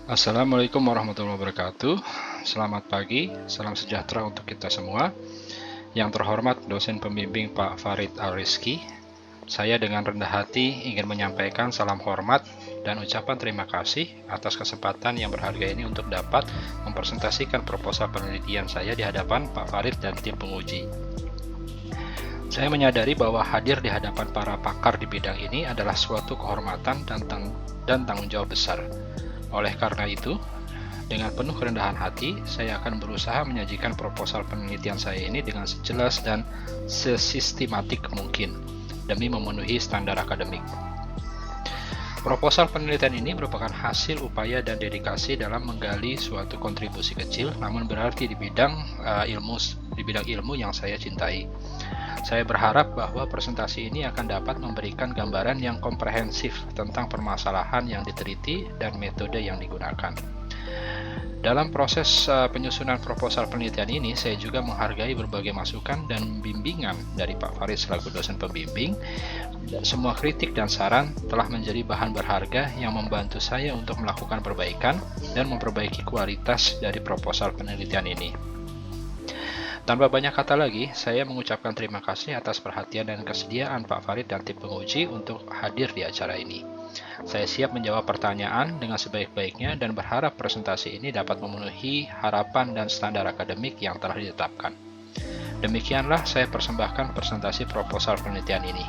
Assalamualaikum warahmatullahi wabarakatuh. Selamat pagi, salam sejahtera untuk kita semua. Yang terhormat dosen pembimbing Pak Farid Al-Rizki, saya dengan rendah hati ingin menyampaikan salam hormat dan ucapan terima kasih atas kesempatan yang berharga ini untuk dapat mempresentasikan proposal penelitian saya di hadapan Pak Farid dan tim penguji. Saya menyadari bahwa hadir di hadapan para pakar di bidang ini adalah suatu kehormatan dan tanggung jawab besar. Oleh karena itu, dengan penuh kerendahan hati, saya akan berusaha menyajikan proposal penelitian saya ini dengan sejelas dan sesistematik mungkin, demi memenuhi standar akademik. Proposal penelitian ini merupakan hasil upaya dan dedikasi dalam menggali suatu kontribusi kecil, namun berarti di bidang ilmu yang saya cintai. Saya berharap bahwa presentasi ini akan dapat memberikan gambaran yang komprehensif tentang permasalahan yang diteliti dan metode yang digunakan. Dalam proses penyusunan proposal penelitian ini, saya juga menghargai berbagai masukan dan bimbingan dari Pak Farid selaku dosen pembimbing. Semua kritik dan saran telah menjadi bahan berharga yang membantu saya untuk melakukan perbaikan dan memperbaiki kualitas dari proposal penelitian ini. Tanpa banyak kata lagi, saya mengucapkan terima kasih atas perhatian dan kesediaan Pak Farid dan tim penguji untuk hadir di acara ini. Saya siap menjawab pertanyaan dengan sebaik-baiknya dan berharap presentasi ini dapat memenuhi harapan dan standar akademik yang telah ditetapkan. Demikianlah saya persembahkan presentasi proposal penelitian ini.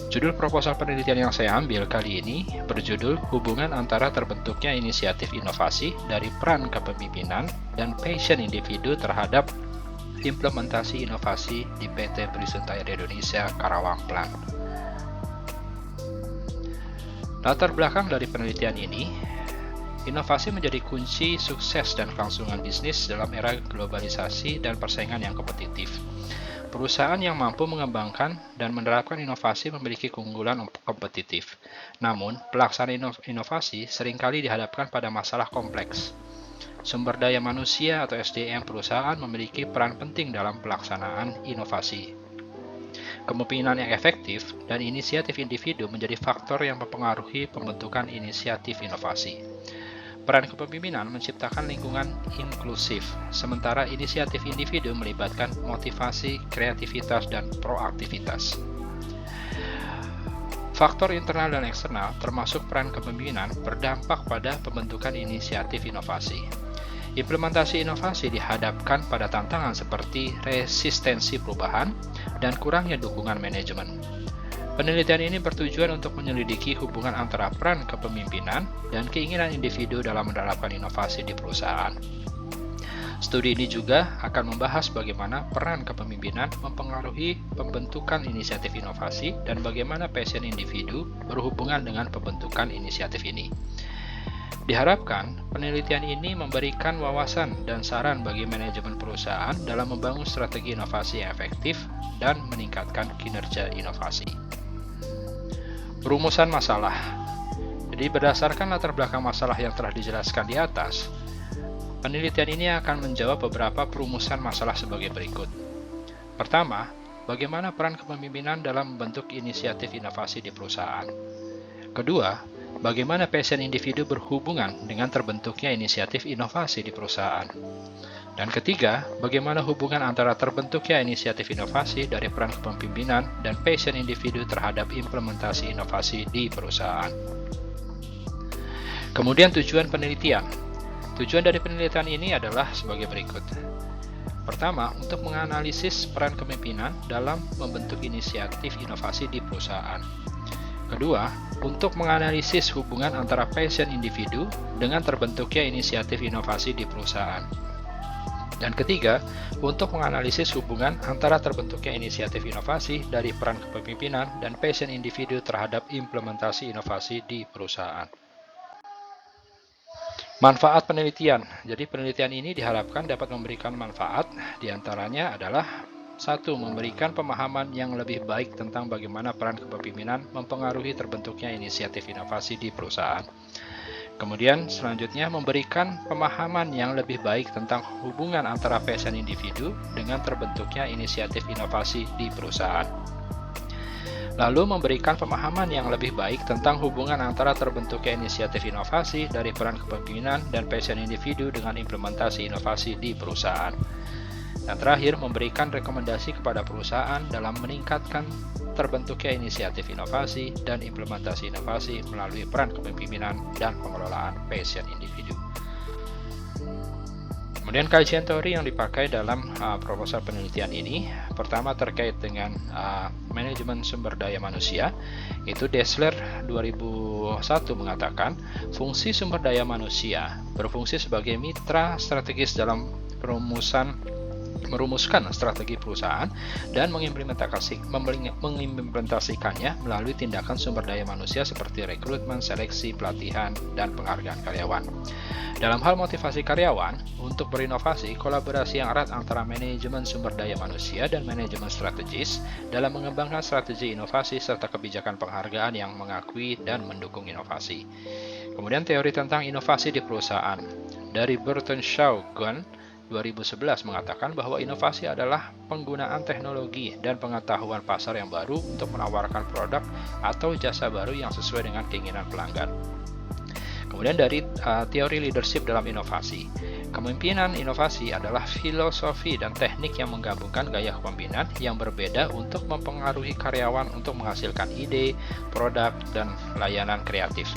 Judul proposal penelitian yang saya ambil kali ini berjudul Hubungan Antara Terbentuknya Inisiatif Inovasi dari Peran Kepemimpinan dan Passion Individu Terhadap Implementasi Inovasi di PT Prisunt Air Indonesia Karawang Plant. Latar belakang dari penelitian ini, inovasi menjadi kunci sukses dan kelangsungan bisnis dalam era globalisasi dan persaingan yang kompetitif. Perusahaan yang mampu mengembangkan dan menerapkan inovasi memiliki keunggulan kompetitif. Namun, pelaksanaan inovasi seringkali dihadapkan pada masalah kompleks. Sumber daya manusia atau SDM perusahaan memiliki peran penting dalam pelaksanaan inovasi. Kepemimpinan yang efektif dan inisiatif individu menjadi faktor yang mempengaruhi pembentukan inisiatif inovasi. Peran kepemimpinan menciptakan lingkungan inklusif, sementara inisiatif individu melibatkan motivasi, kreativitas, dan proaktivitas. Faktor internal dan eksternal, termasuk peran kepemimpinan, berdampak pada pembentukan inisiatif inovasi. Implementasi inovasi dihadapkan pada tantangan seperti resistensi perubahan dan kurangnya dukungan manajemen. Penelitian ini bertujuan untuk menyelidiki hubungan antara peran kepemimpinan dan keinginan individu dalam menerapkan inovasi di perusahaan. Studi ini juga akan membahas bagaimana peran kepemimpinan mempengaruhi pembentukan inisiatif inovasi dan bagaimana passion individu berhubungan dengan pembentukan inisiatif ini. Diharapkan, penelitian ini memberikan wawasan dan saran bagi manajemen perusahaan dalam membangun strategi inovasi yang efektif dan meningkatkan kinerja inovasi. Rumusan masalah. Jadi berdasarkan latar belakang masalah yang telah dijelaskan di atas, penelitian ini akan menjawab beberapa perumusan masalah sebagai berikut. Pertama, bagaimana peran kepemimpinan dalam membentuk inisiatif inovasi di perusahaan? Kedua, bagaimana passion individu berhubungan dengan terbentuknya inisiatif inovasi di perusahaan? Dan ketiga, bagaimana hubungan antara terbentuknya inisiatif inovasi dari peran kepemimpinan dan passion individu terhadap implementasi inovasi di perusahaan. Kemudian tujuan penelitian. Tujuan dari penelitian ini adalah sebagai berikut. Pertama, untuk menganalisis peran kepemimpinan dalam membentuk inisiatif inovasi di perusahaan. Kedua, untuk menganalisis hubungan antara passion individu dengan terbentuknya inisiatif inovasi di perusahaan. Dan ketiga, untuk menganalisis hubungan antara terbentuknya inisiatif inovasi dari peran kepemimpinan dan passion individu terhadap implementasi inovasi di perusahaan. Manfaat penelitian. Jadi penelitian ini diharapkan dapat memberikan manfaat, diantaranya adalah 1. Memberikan pemahaman yang lebih baik tentang bagaimana peran kepemimpinan mempengaruhi terbentuknya inisiatif inovasi di perusahaan. Kemudian selanjutnya memberikan pemahaman yang lebih baik tentang hubungan antara passion individu dengan terbentuknya inisiatif inovasi di perusahaan. Lalu memberikan pemahaman yang lebih baik tentang hubungan antara terbentuknya inisiatif inovasi dari peran kepemimpinan dan passion individu dengan implementasi inovasi di perusahaan. Dan terakhir, memberikan rekomendasi kepada perusahaan dalam meningkatkan terbentuknya inisiatif inovasi dan implementasi inovasi melalui peran kepemimpinan dan pengelolaan passion individu. Kemudian kajian teori yang dipakai dalam proposal penelitian ini, pertama terkait dengan manajemen sumber daya manusia, itu Dessler 2001 mengatakan fungsi sumber daya manusia berfungsi sebagai mitra strategis dalam merumuskan strategi perusahaan dan mengimplementasikannya melalui tindakan sumber daya manusia seperti rekrutmen, seleksi, pelatihan, dan penghargaan karyawan. Dalam hal motivasi karyawan untuk berinovasi, kolaborasi yang erat antara manajemen sumber daya manusia dan manajemen strategis dalam mengembangkan strategi inovasi serta kebijakan penghargaan yang mengakui dan mendukung inovasi. Kemudian teori tentang inovasi di perusahaan dari Burton Shaw Gunn 2011 mengatakan bahwa inovasi adalah penggunaan teknologi dan pengetahuan pasar yang baru untuk menawarkan produk atau jasa baru yang sesuai dengan keinginan pelanggan. Kemudian dari teori leadership dalam inovasi, kepemimpinan inovasi adalah filosofi dan teknik yang menggabungkan gaya kepemimpinan yang berbeda untuk mempengaruhi karyawan untuk menghasilkan ide, produk, dan layanan kreatif.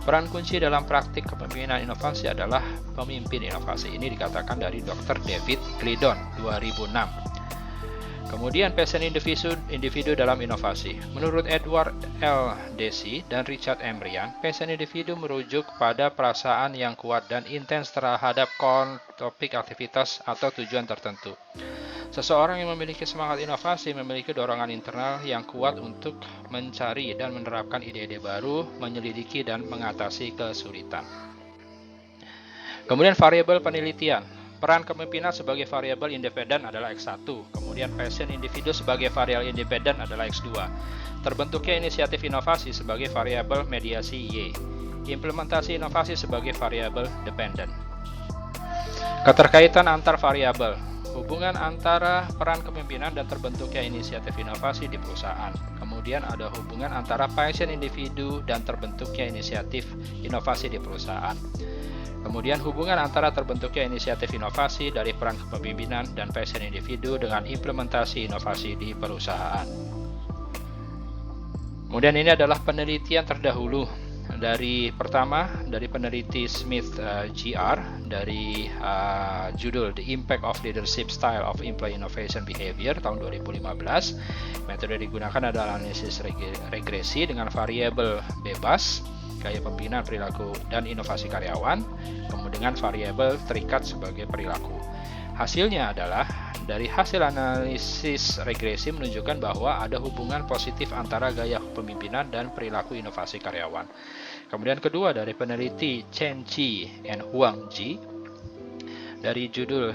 Peran kunci dalam praktik kepemimpinan inovasi adalah pemimpin inovasi. Ini dikatakan dari Dr. David Glidden 2006. Kemudian passion individu dalam inovasi. Menurut Edward L. Deci dan Richard M. Ryan, passion individu merujuk pada perasaan yang kuat dan intens terhadap topik aktivitas atau tujuan tertentu. Seseorang yang memiliki semangat inovasi memiliki dorongan internal yang kuat untuk mencari dan menerapkan ide-ide baru, menyelidiki dan mengatasi kesulitan. Kemudian variabel penelitian. Peran kepemimpinan sebagai variabel independen adalah X1, kemudian passion individu sebagai variabel independen adalah X2. Terbentuknya inisiatif inovasi sebagai variabel mediasi Y. Implementasi inovasi sebagai variabel dependen. Keterkaitan antar variabel. Hubungan antara peran kepemimpinan dan terbentuknya inisiatif inovasi di perusahaan. Kemudian ada hubungan antara passion individu dan terbentuknya inisiatif inovasi di perusahaan. Kemudian hubungan antara terbentuknya inisiatif inovasi dari peran kepemimpinan dan passion individu dengan implementasi inovasi di perusahaan. Kemudian ini adalah penelitian terdahulu dari peneliti Smith GR dari judul The Impact of Leadership Style of Employee Innovation Behavior tahun 2015. Metode digunakan adalah analisis regresi dengan variabel bebas, gaya pembinaan perilaku dan inovasi karyawan, kemudian dengan variabel terikat sebagai perilaku. Hasilnya adalah dari hasil analisis regresi menunjukkan bahwa ada hubungan positif antara gaya kepemimpinan dan perilaku inovasi karyawan. Kemudian kedua dari peneliti Chen Chi and Huang Ji dari judul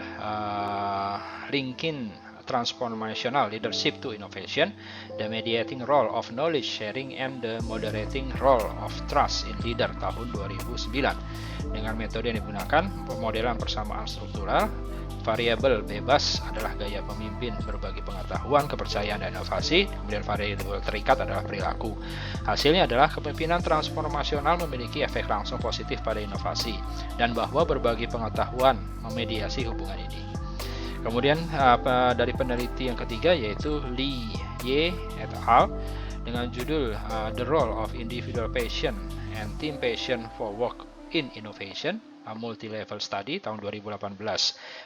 Linking Transformational Leadership to Innovation, The Mediating Role of Knowledge Sharing and the Moderating Role of Trust in Leader tahun 2009. Dengan metode yang digunakan, pemodelan persamaan struktural, variabel bebas adalah gaya pemimpin, berbagi pengetahuan, kepercayaan, dan inovasi. Kemudian variabel terikat adalah perilaku. Hasilnya adalah kepemimpinan transformasional memiliki efek langsung positif pada inovasi, dan bahwa berbagi pengetahuan memediasi hubungan ini. Kemudian dari peneliti yang ketiga yaitu Li Ye et al. Dengan judul The Role of Individual Passion and Team Passion for Work in Innovation, a Multi-Level Study tahun 2018.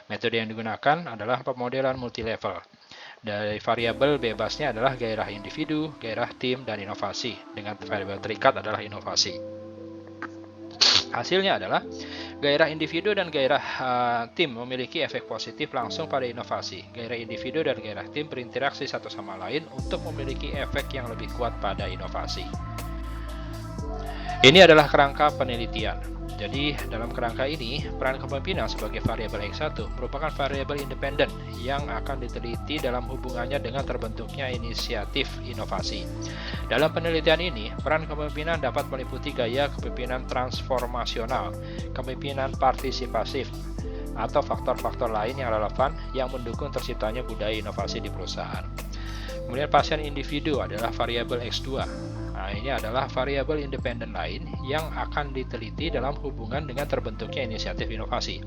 Metode yang digunakan adalah pemodelan multi-level. Dari variabel bebasnya adalah gairah individu, gairah tim, dan inovasi. Dengan variabel terikat adalah inovasi. Hasilnya adalah gairah individu dan gairah tim memiliki efek positif langsung pada inovasi. Gairah individu dan gairah tim berinteraksi satu sama lain untuk memiliki efek yang lebih kuat pada inovasi. Ini adalah kerangka penelitian. Jadi dalam kerangka ini, peran kepemimpinan sebagai variabel X1 merupakan variabel independen yang akan diteliti dalam hubungannya dengan terbentuknya inisiatif inovasi. Dalam penelitian ini, peran kepemimpinan dapat meliputi gaya kepemimpinan transformasional, kepemimpinan partisipasif, atau faktor-faktor lain yang relevan yang mendukung terciptanya budaya inovasi di perusahaan. Kemudian pasien individu adalah variabel X2. Nah, ini adalah variabel independen lain yang akan diteliti dalam hubungan dengan terbentuknya inisiatif inovasi.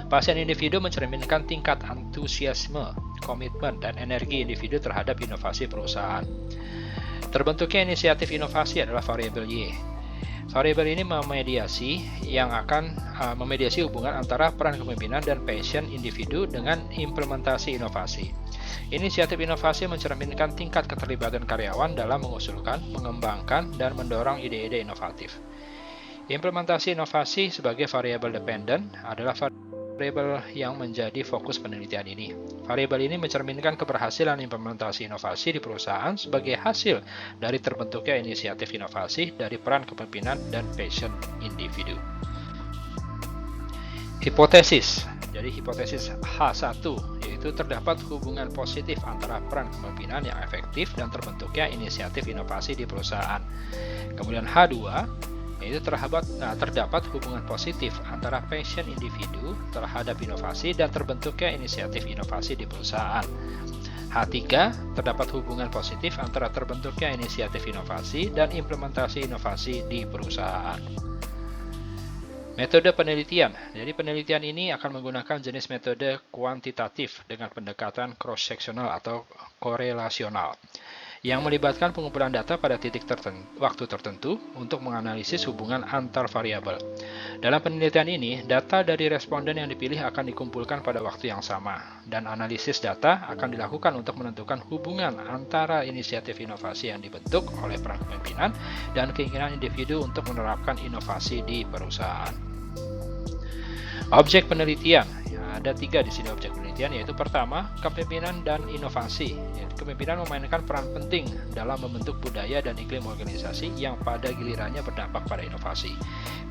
Pasien individu mencerminkan tingkat antusiasme, komitmen, dan energi individu terhadap inovasi perusahaan. Terbentuknya inisiatif inovasi adalah variabel Y. Variabel ini memediasi hubungan antara peran kepemimpinan dan passion individu dengan implementasi inovasi. Inisiatif inovasi mencerminkan tingkat keterlibatan karyawan dalam mengusulkan, mengembangkan, dan mendorong ide-ide inovatif. Implementasi inovasi sebagai variabel dependen adalah variabel yang menjadi fokus penelitian ini. Variabel ini mencerminkan keberhasilan implementasi inovasi di perusahaan sebagai hasil dari terbentuknya inisiatif inovasi dari peran kepemimpinan dan passion individu. Hipotesis. Jadi hipotesis H1 yaitu terdapat hubungan positif antara peran kepemimpinan yang efektif dan terbentuknya inisiatif inovasi di perusahaan. Kemudian H2 yaitu terdapat hubungan positif antara passion individu terhadap inovasi dan terbentuknya inisiatif inovasi di perusahaan. H3, terdapat hubungan positif antara terbentuknya inisiatif inovasi dan implementasi inovasi di perusahaan. Metode penelitian. Jadi penelitian ini akan menggunakan jenis metode kuantitatif dengan pendekatan cross-sectional atau korelasional yang melibatkan pengumpulan data pada titik waktu tertentu untuk menganalisis hubungan antar variabel. Dalam penelitian ini, data dari responden yang dipilih akan dikumpulkan pada waktu yang sama, dan analisis data akan dilakukan untuk menentukan hubungan antara inisiatif inovasi yang dibentuk oleh peran kepemimpinan dan keinginan individu untuk menerapkan inovasi di perusahaan. Objek penelitian. Ada 3 di sini objek penelitian, yaitu pertama, kepemimpinan dan inovasi. Kepemimpinan memainkan peran penting dalam membentuk budaya dan iklim organisasi yang pada gilirannya berdampak pada inovasi.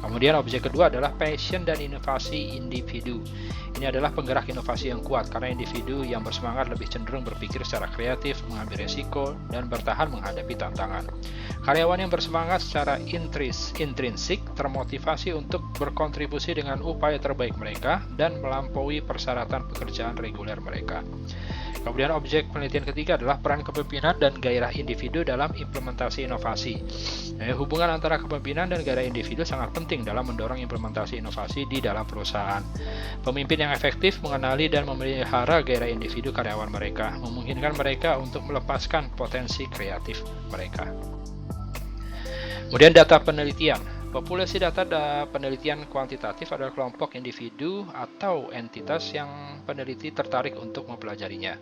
Kemudian objek kedua adalah passion dan inovasi individu. Ini adalah penggerak inovasi yang kuat karena individu yang bersemangat lebih cenderung berpikir secara kreatif, mengambil risiko, dan bertahan menghadapi tantangan. Karyawan yang bersemangat secara intrinsik termotivasi untuk berkontribusi dengan upaya terbaik mereka dan melampaui persyaratan pekerjaan reguler mereka. Kemudian objek penelitian ketiga adalah peran kepemimpinan dan gairah individu dalam implementasi inovasi. Hubungan antara kepemimpinan dan gairah individu sangat penting dalam mendorong implementasi inovasi di dalam perusahaan. Pemimpin yang efektif mengenali dan memelihara gairah individu karyawan mereka, memungkinkan mereka untuk melepaskan potensi kreatif mereka. Kemudian data penelitian. Populasi data penelitian kuantitatif adalah kelompok individu atau entitas yang peneliti tertarik untuk mempelajarinya.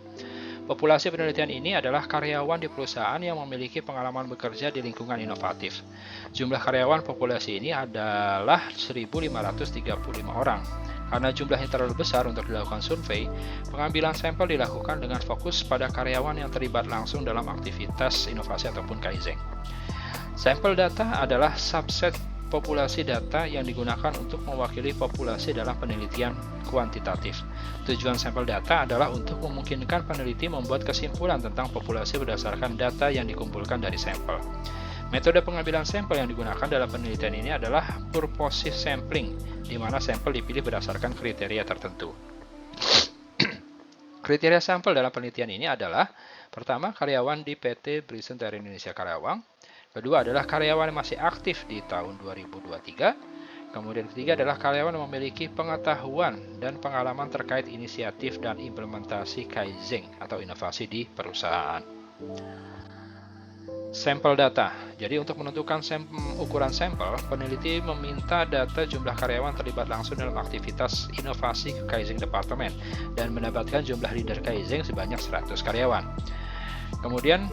Populasi penelitian ini adalah karyawan di perusahaan yang memiliki pengalaman bekerja di lingkungan inovatif. Jumlah karyawan populasi ini adalah 1.535 orang. Karena jumlahnya terlalu besar untuk dilakukan survei, pengambilan sampel dilakukan dengan fokus pada karyawan yang terlibat langsung dalam aktivitas inovasi ataupun Kaizen. Sampel data adalah subset populasi data yang digunakan untuk mewakili populasi dalam penelitian kuantitatif. Tujuan sampel data adalah untuk memungkinkan peneliti membuat kesimpulan tentang populasi berdasarkan data yang dikumpulkan dari sampel. Metode pengambilan sampel yang digunakan dalam penelitian ini adalah purposive sampling, di mana sampel dipilih berdasarkan kriteria tertentu. Kriteria sampel dalam penelitian ini adalah: pertama, karyawan di PT Brisen Tire Indonesia Karawang. Kedua adalah karyawan yang masih aktif di tahun 2023. Kemudian ketiga adalah karyawan yang memiliki pengetahuan dan pengalaman terkait inisiatif dan implementasi Kaizen atau inovasi di perusahaan. Sampel data. Jadi untuk menentukan ukuran sampel, peneliti meminta data jumlah karyawan terlibat langsung dalam aktivitas inovasi Kaizen Departemen dan mendapatkan jumlah leader Kaizen sebanyak 100 karyawan. Kemudian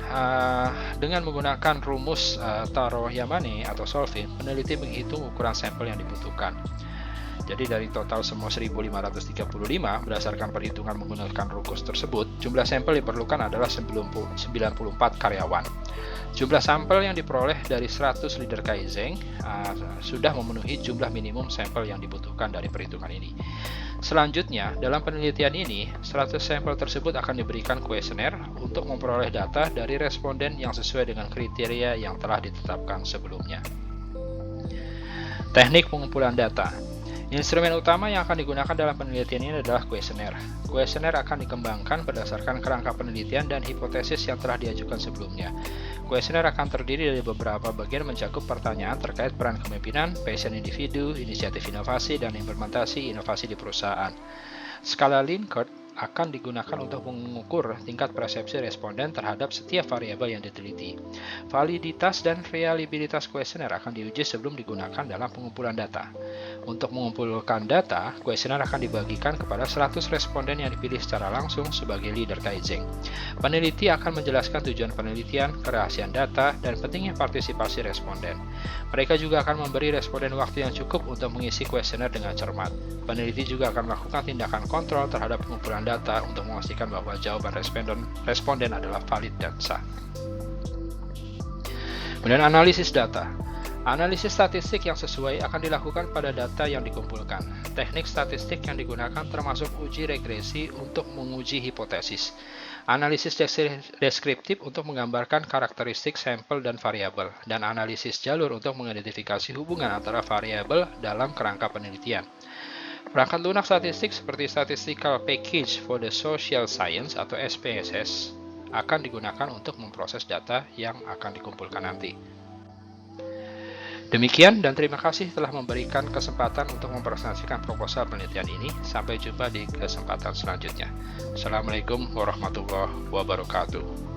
dengan menggunakan rumus Taro Yamane atau solving, peneliti menghitung ukuran sampel yang dibutuhkan. Jadi dari total semua 1.535 berdasarkan perhitungan menggunakan rumus tersebut, jumlah sampel diperlukan adalah 94 karyawan. Jumlah sampel yang diperoleh dari 100 leader Kaizen sudah memenuhi jumlah minimum sampel yang dibutuhkan dari perhitungan ini. Selanjutnya, dalam penelitian ini, 100 sampel tersebut akan diberikan kuesioner untuk memperoleh data dari responden yang sesuai dengan kriteria yang telah ditetapkan sebelumnya. Teknik pengumpulan data. Instrumen utama yang akan digunakan dalam penelitian ini adalah kuesioner. Kuesioner akan dikembangkan berdasarkan kerangka penelitian dan hipotesis yang telah diajukan sebelumnya. Kuesioner akan terdiri dari beberapa bagian mencakup pertanyaan terkait peran kepemimpinan, passion individu, inisiatif inovasi, dan implementasi inovasi di perusahaan. Skala Likert akan digunakan untuk mengukur tingkat persepsi responden terhadap setiap variabel yang diteliti. Validitas dan reliabilitas kuesioner akan diuji sebelum digunakan dalam pengumpulan data. Untuk mengumpulkan data, kuesioner akan dibagikan kepada 100 responden yang dipilih secara langsung sebagai leader Kaizen. Peneliti akan menjelaskan tujuan penelitian, kerahasiaan data, dan pentingnya partisipasi responden. Mereka juga akan memberi responden waktu yang cukup untuk mengisi kuesioner dengan cermat. Peneliti juga akan melakukan tindakan kontrol terhadap pengumpulan data untuk memastikan bahwa jawaban responden adalah valid dan sah. Kemudian analisis data. Analisis statistik yang sesuai akan dilakukan pada data yang dikumpulkan. Teknik statistik yang digunakan termasuk uji regresi untuk menguji hipotesis, analisis deskriptif untuk menggambarkan karakteristik sampel dan variabel, dan analisis jalur untuk mengidentifikasi hubungan antara variabel dalam kerangka penelitian. Perangkat lunak statistik seperti Statistical Package for the Social Science atau SPSS akan digunakan untuk memproses data yang akan dikumpulkan nanti. Demikian dan terima kasih telah memberikan kesempatan untuk mempresentasikan proposal penelitian ini. Sampai jumpa di kesempatan selanjutnya. Assalamualaikum warahmatullahi wabarakatuh.